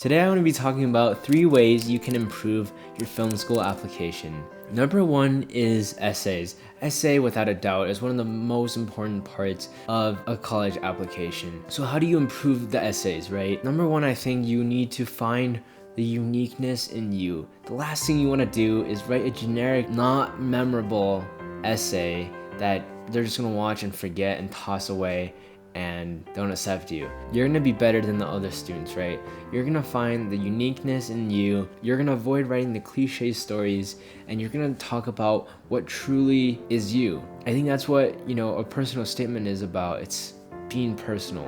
Today I'm going to be talking about 3 ways you can improve your film school application. Number 1 is essays. Essay, without a doubt, is one of the most important parts of a college application. So how do you improve the essays, right? Number 1, I think you need to find the uniqueness in you. The last thing you want to do is write a generic, not memorable essay that they're just going to watch and forget and toss away and don't accept you. You're gonna be better than the other students, right? You're gonna find the uniqueness in you. You're gonna avoid writing the cliche stories, and you're gonna talk about what truly is you. I think that's what, a personal statement is about. It's being personal,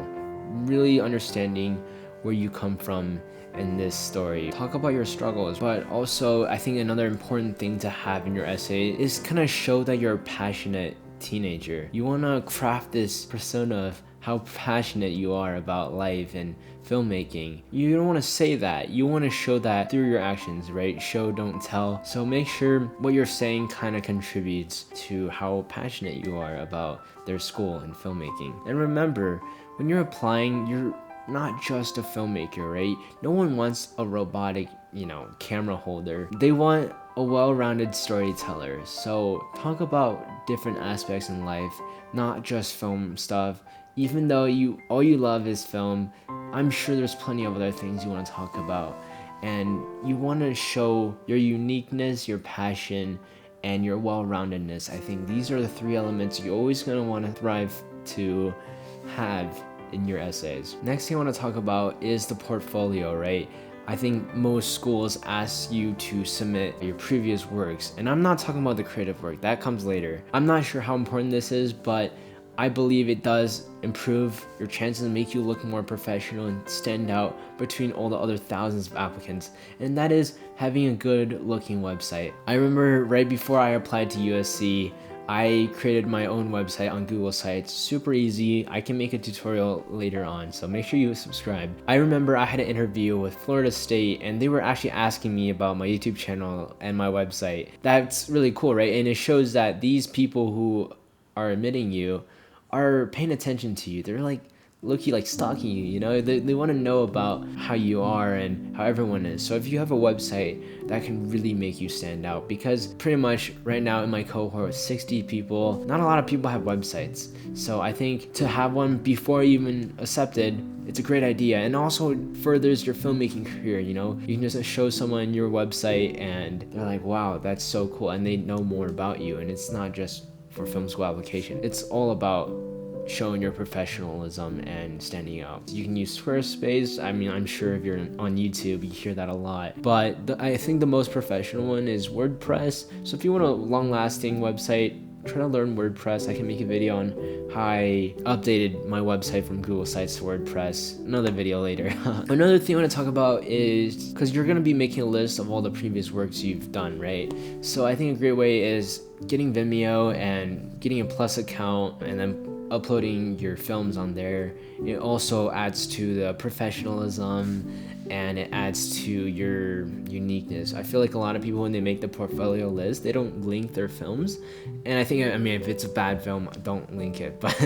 really understanding where you come from in this story. Talk about your struggles, but also I think another important thing to have in your essay is kind of show that you're a passionate teenager. You want to craft this persona of how passionate you are about life and filmmaking. You don't want to say that. You want to show that through your actions, right? Show, don't tell. So make sure what you're saying kind of contributes to how passionate you are about their school and filmmaking. And remember, when you're applying, you're not just a filmmaker, right? No one wants a robotic, camera holder. They want a well-rounded storyteller. So talk about different aspects in life, not just film stuff. Even though all you love is film, I'm sure there's plenty of other things you want to talk about. And you want to show your uniqueness, your passion, and your well-roundedness. I think these are the 3 elements you're always going to want to thrive to have in your essays. Next thing I want to talk about is the portfolio, right? I think most schools ask you to submit your previous works, and I'm not talking about the creative work, that comes later. I'm not sure how important this is, but I believe it does improve your chances and make you look more professional and stand out between all the other thousands of applicants, and that is having a good looking website. I remember right before I applied to USC, I created my own website on Google Sites. Super easy. I can make a tutorial later on, so make sure you subscribe. I remember I had an interview with Florida State, and they were actually asking me about my YouTube channel and my website. That's really cool, right? And it shows that these people who are admitting you are paying attention to you. They're like low-key like stalking you, They want to know about how you are and how everyone is. So if you have a website, that can really make you stand out, because pretty much right now in my cohort, 60 people, not a lot of people have websites. So I think to have one before even accepted, it's a great idea, and also furthers your filmmaking career. You can just show someone your website and they're like, wow, that's so cool, and they know more about you. And it's not just for film school application, it's all about showing your professionalism and standing out. You can use Squarespace. I'm sure if you're on YouTube, you hear that a lot. But I think the most professional one is WordPress. So if you want a long-lasting website, try to learn WordPress. I can make a video on how I updated my website from Google Sites to WordPress. Another video later. Another thing I want to talk about is, because you're going to be making a list of all the previous works you've done, right? So I think a great way is getting Vimeo and getting a Plus account and then uploading your films on there. It also adds to the professionalism and it adds to your uniqueness. I feel like a lot of people, when they make the portfolio list, they don't link their films. And I think, if it's a bad film, don't link it. But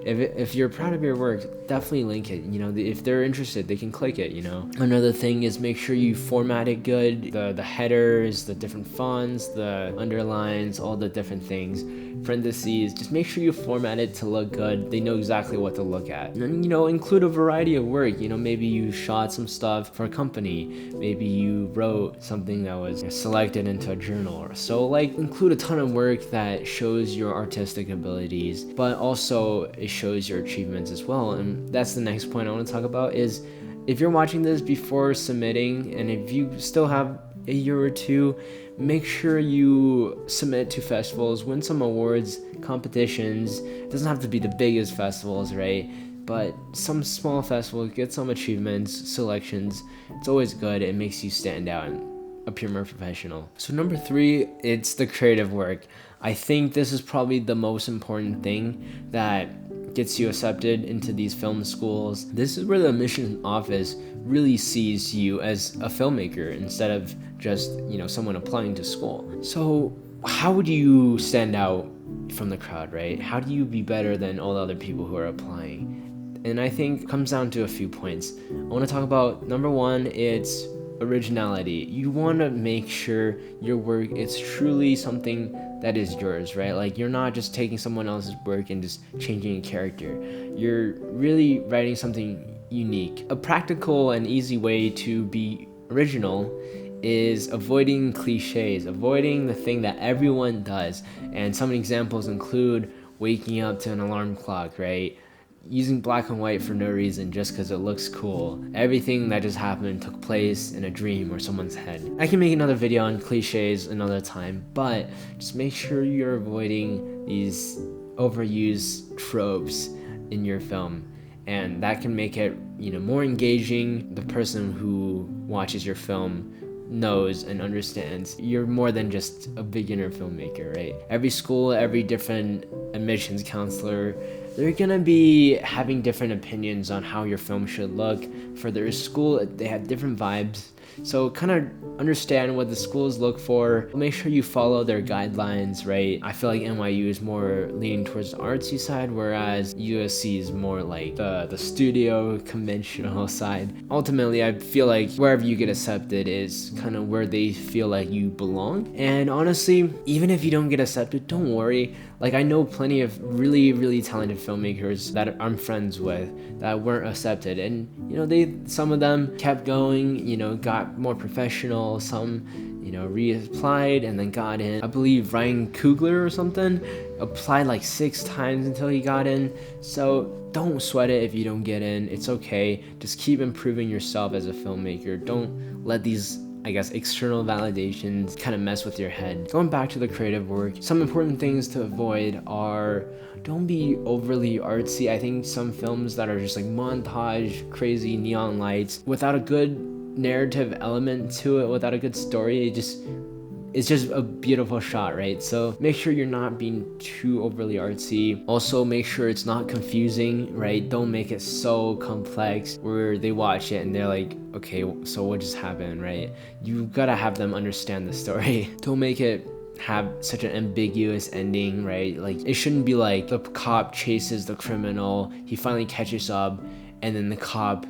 if you're proud of your work, definitely link it. If they're interested, they can click it, Another thing is make sure you format it good. The headers, the different fonts, the underlines, all the different things, parentheses, just make sure you format it to look good. They know exactly what to look at. And include a variety of work. Maybe you shot some stuff for a company. Maybe you wrote something that was selected into a journal. So include a ton of work that shows your artistic abilities, but also it shows your achievements as well. And that's the next point I want to talk about is, if you're watching this before submitting, and if you still have a year or 2, make sure you submit to festivals, win some awards, competitions. It doesn't have to be the biggest festivals, right? But some small festivals, get some achievements, selections. It's always good. It makes you stand out and appear more professional. So number 3, it's the creative work. I think this is probably the most important thing that gets you accepted into these film schools. This is where the admissions office really sees you as a filmmaker instead of just, someone applying to school. So how would you stand out from the crowd, right? How do you be better than all the other people who are applying? And I think it comes down to a few points. I want to talk about number one, it's originality. You want to make sure your work is truly something that is yours, right? Like you're not just taking someone else's work and just changing a character. You're really writing something unique. A practical and easy way to be original is avoiding cliches, avoiding the thing that everyone does. And some examples include waking up to an alarm clock, right? Using black and white for no reason just because it looks cool. Everything that just happened took place in a dream or someone's head. I can make another video on cliches another time, but just make sure you're avoiding these overused tropes in your film, and that can make it, more engaging. The person who watches your film knows and understands you're more than just a beginner filmmaker, right? Every school, every different admissions counselor, they're gonna be having different opinions on how your film should look. For their school, they have different vibes. So kind of understand what the schools look for. Make sure you follow their guidelines, right? I feel like NYU is more leaning towards the artsy side, whereas USC is more like the studio conventional side. Ultimately, I feel like wherever you get accepted is kind of where they feel like you belong. And honestly, even if you don't get accepted, don't worry. Like I know plenty of really, really talented filmmakers that I'm friends with that weren't accepted, and some of them kept going, got more professional. Some, reapplied and then got in. I believe Ryan Coogler or something applied like 6 times until he got in. So don't sweat it if you don't get in. It's okay. Just keep improving yourself as a filmmaker. Don't let these external validations kind of mess with your head. Going back to the creative work, some important things to avoid are don't be overly artsy. I think some films that are just like montage, crazy neon lights, without a good narrative element to it, without a good story, it's just a beautiful shot, right? So make sure you're not being too overly artsy. Also make sure it's not confusing, right? Don't make it so complex where they watch it and they're like, okay, so what just happened, right? You gotta have them understand the story. Don't make it have such an ambiguous ending, right? Like it shouldn't be like the cop chases the criminal, he finally catches up, and then the cop,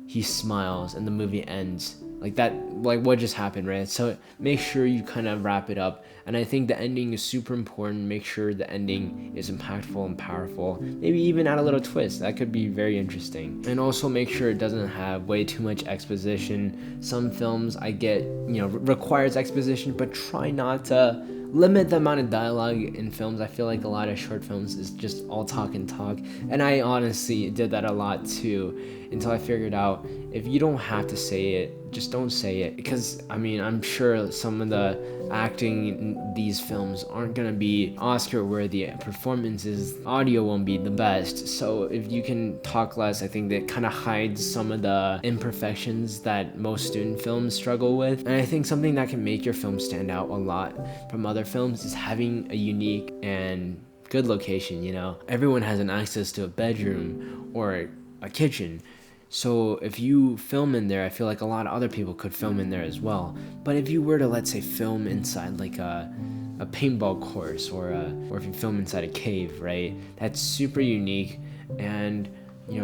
he smiles and the movie ends like that. Like what just happened, right? So make sure you kind of wrap it up. And I think the ending is super important. Make sure the ending is impactful and powerful. Maybe even add a little twist. That could be very interesting. And also make sure it doesn't have way too much exposition. Some films I get, requires exposition, but try not to limit the amount of dialogue in films. I feel like a lot of short films is just all talk and talk, and I honestly did that a lot too, until I figured out if you don't have to say it, just don't say it. Because I'm sure some of the acting in these films aren't gonna be Oscar worthy performances, audio won't be the best, so if you can talk less, I think that kind of hides some of the imperfections that most student films struggle with. And I think something that can make your film stand out a lot from other films is having a unique and good location. Everyone has an access to a bedroom or a kitchen. So if you film in there, I feel like a lot of other people could film in there as well. But if you were to, let's say, film inside like a paintball course, or if you film inside a cave, right? That's super unique. And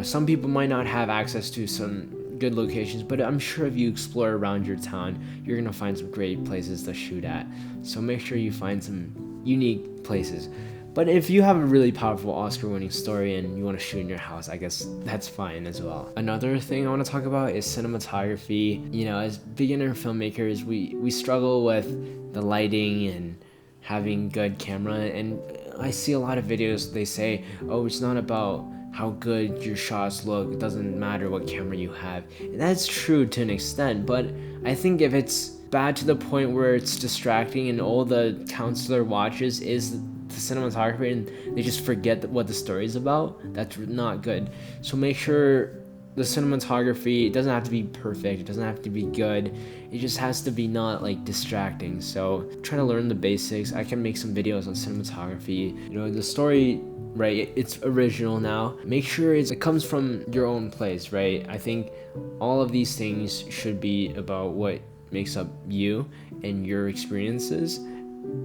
some people might not have access to some good locations, but I'm sure if you explore around your town, you're gonna find some great places to shoot at. So make sure you find some unique places. But if you have a really powerful Oscar-winning story and you want to shoot in your house, I guess that's fine as well. Another thing I want to talk about is cinematography. As beginner filmmakers, we struggle with the lighting and having good camera. And I see a lot of videos, they say, oh, it's not about how good your shots look, it doesn't matter what camera you have. And that's true to an extent, but I think if it's bad to the point where it's distracting and all the counselor watches is the cinematography and they just forget what the story is about, that's not good. So make sure the cinematography, it doesn't have to be perfect, it doesn't have to be good, it just has to be not like distracting. So try to learn the basics. I can make some videos on cinematography. The story, right, it's original now. Make sure it comes from your own place, right? I think all of these things should be about what makes up you and your experiences.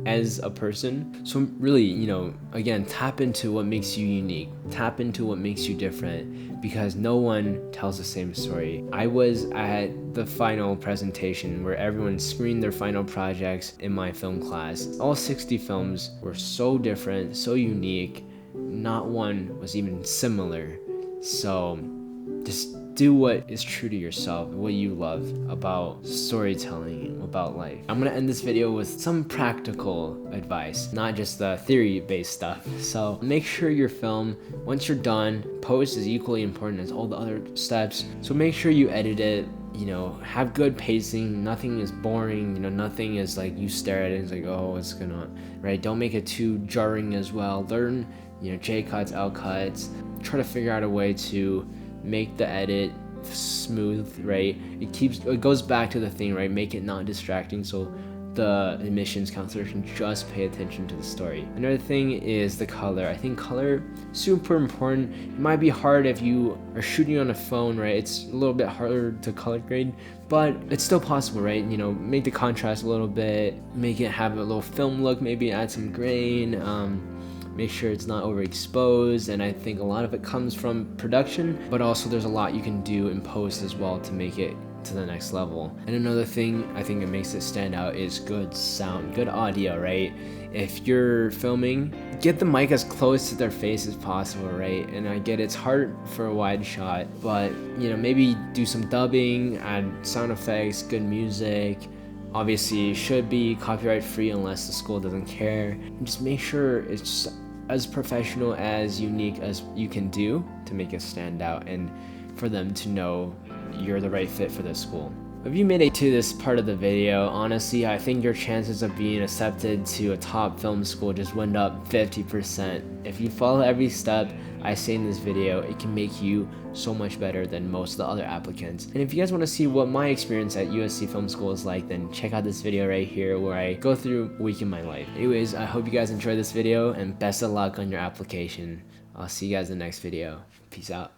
as a person. So really, you know, again, tap into what makes you unique, tap into what makes you different, because no one tells the same story. I was at the final presentation where everyone screened their final projects in my film class. All 60 films were so different, so unique, not one was even similar. So just do what is true to yourself, what you love about storytelling, about life. I'm gonna end this video with some practical advice, not just the theory-based stuff. So make sure your film, once you're done, post is equally important as all the other steps. So make sure you edit it, you know, have good pacing, nothing is boring, you know, nothing is like you stare at it and it's like, oh, what's going on, right? Don't make it too jarring as well. Learn, you know, J cuts, L cuts, try to figure out a way to make the edit smooth, right? It goes back to the thing, right? Make it not distracting so the admissions counselor can just pay attention to the story. Another thing is the color. I think color super important. It might be hard if you are shooting on a phone, right? It's a little bit harder to color grade, but it's still possible, right? You know, make the contrast a little bit, make it have a little film look, maybe add some grain, make sure it's not overexposed, and I think a lot of it comes from production, but also there's a lot you can do in post as well to make it to the next level. And another thing I think it makes it stand out is good sound, good audio, right? If you're filming, get the mic as close to their face as possible, right? And I get it's hard for a wide shot, but you know, maybe do some dubbing, add sound effects, good music. Obviously, it should be copyright free unless the school doesn't care. And just make sure it's as professional, as unique as you can do to make it stand out and for them to know you're the right fit for the school. If you made it to this part of the video, honestly, I think your chances of being accepted to a top film school just went up 50%. If you follow every step I say in this video, it can make you so much better than most of the other applicants. And if you guys want to see what my experience at USC Film School is like, then check out this video right here where I go through a week in my life. Anyways, I hope you guys enjoyed this video and best of luck on your application. I'll see you guys in the next video. Peace out.